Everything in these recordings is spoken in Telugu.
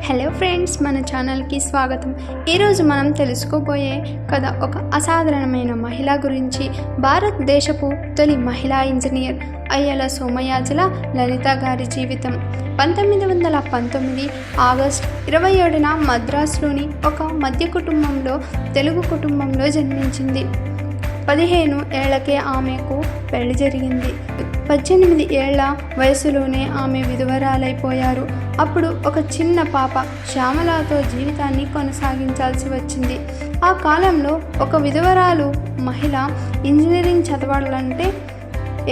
హలో ఫ్రెండ్స్, మన ఛానల్కి స్వాగతం. ఈరోజు మనం తెలుసుకోబోయే కథ ఒక అసాధారణమైన మహిళ గురించి. భారతదేశపు తొలి మహిళా ఇంజనీర్ అయ్యల సోమయాజుల లలిత గారి జీవితం. 1919 ఆగస్టు 27న మద్రాసులోని ఒక మధ్య కుటుంబంలో, తెలుగు కుటుంబంలో జన్మించింది. 15 ఏళ్లకే ఆమెకు పెళ్లి జరిగింది. 18 ఏళ్ల వయసులోనే ఆమె విధవరాలైపోయారు. అప్పుడు ఒక చిన్న పాప శ్యామలతో జీవితాన్ని కొనసాగించాల్సి వచ్చింది. ఆ కాలంలో ఒక విధవరాలు మహిళ ఇంజనీరింగ్ చదవాలంటే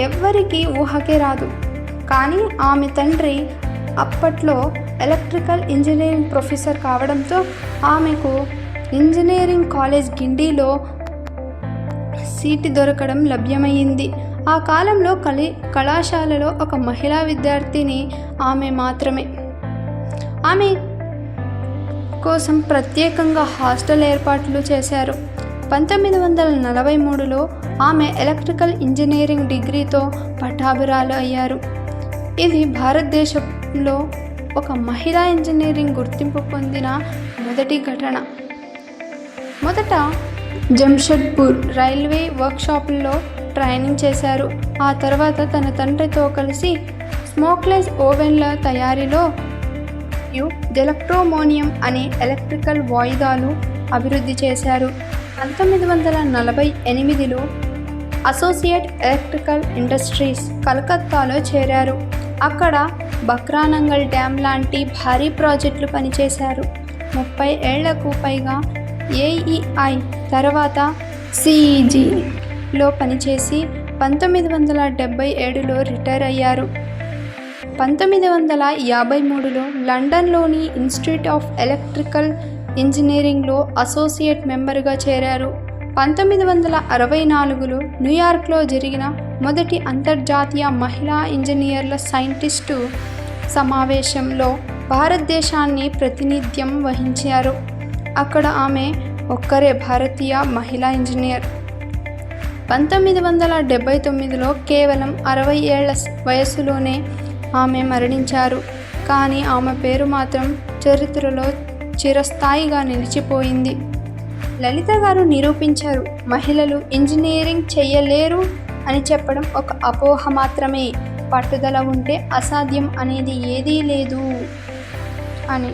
ఎవ్వరికీ ఊహకే రాదు. కానీ ఆమె తండ్రి అప్పట్లో ఎలక్ట్రికల్ ఇంజనీరింగ్ ప్రొఫెసర్ కావడంతో ఆమెకు ఇంజనీరింగ్ కాలేజ్ గిండిలో సీటు దొరకడం లభ్యమైంది. ఆ కాలంలో కళాశాలలో ఒక మహిళా విద్యార్థిని ఆమె మాత్రమే. ఆమె కోసం ప్రత్యేకంగా హాస్టల్ ఏర్పాట్లు చేశారు. 1943లో ఆమె ఎలక్ట్రికల్ ఇంజనీరింగ్ డిగ్రీతో పట్టాభిరాలు అయ్యారు. ఇది భారతదేశంలో ఒక మహిళా ఇంజనీరింగ్ గుర్తింపు పొందిన మొదటి ఘటన. మొదట జంషెడ్పూర్ రైల్వే వర్క్షాపుల్లో ట్రైనింగ్ చేశారు. ఆ తర్వాత తన తండ్రితో కలిసి స్మోక్లెస్ ఓవెన్ల తయారీలో జెలక్ట్రోమోనియం అనే ఎలక్ట్రికల్ వాయిదాలు అభివృద్ధి చేశారు. 1948లో అసోసియేట్ ఎలక్ట్రికల్ ఇండస్ట్రీస్ కలకత్తాలో చేరారు. అక్కడ బక్రానంగల్ డ్యామ్ లాంటి భారీ ప్రాజెక్టులు పనిచేశారు. 30 ఏళ్లకు పైగా ఏఈఐ తర్వాత సిఈజిలో పనిచేసి 1977లో రిటైర్ అయ్యారు. 1953లో లండన్లోని ఇన్స్టిట్యూట్ ఆఫ్ ఎలక్ట్రికల్ ఇంజనీరింగ్లో అసోసియేట్ మెంబర్గా చేరారు. 1964లో న్యూయార్క్లో జరిగిన మొదటి అంతర్జాతీయ మహిళా ఇంజనీర్ల సైంటిస్టు సమావేశంలో భారతదేశాన్ని ప్రాతినిధ్యం వహించారు. అక్కడ ఆమె ఒక్కరే భారతీయ మహిళా ఇంజనీర్. 1979లో కేవలం 60 ఏళ్ల వయసులోనే ఆమె మరణించారు. కానీ ఆమె పేరు మాత్రం చరిత్రలో చిరస్థాయిగా నిలిచిపోయింది. లలిత గారు నిరూపించారు, మహిళలు ఇంజనీరింగ్ చేయలేరు అని చెప్పడం ఒక అపోహ మాత్రమే. పట్టుదల ఉంటే అసాధ్యం అనేది ఏదీ లేదు అని.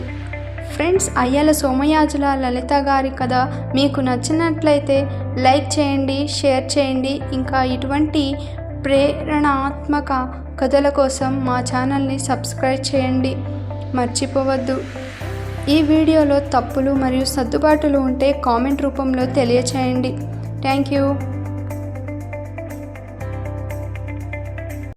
ఫ్రెండ్స్, అయ్యల సోమయాజుల లలిత గారి కథ మీకు నచ్చినట్లయితే లైక్ చేయండి, షేర్ చేయండి. ఇంకా ఇటువంటి ప్రేరణాత్మక కథల కోసం మా ఛానల్ని సబ్స్క్రైబ్ చేయండి మర్చిపోవద్దు. ఈ వీడియోలో తప్పులు మరియు సర్దుబాటులు ఉంటే కామెంట్ రూపంలో తెలియచేయండి. Thank you.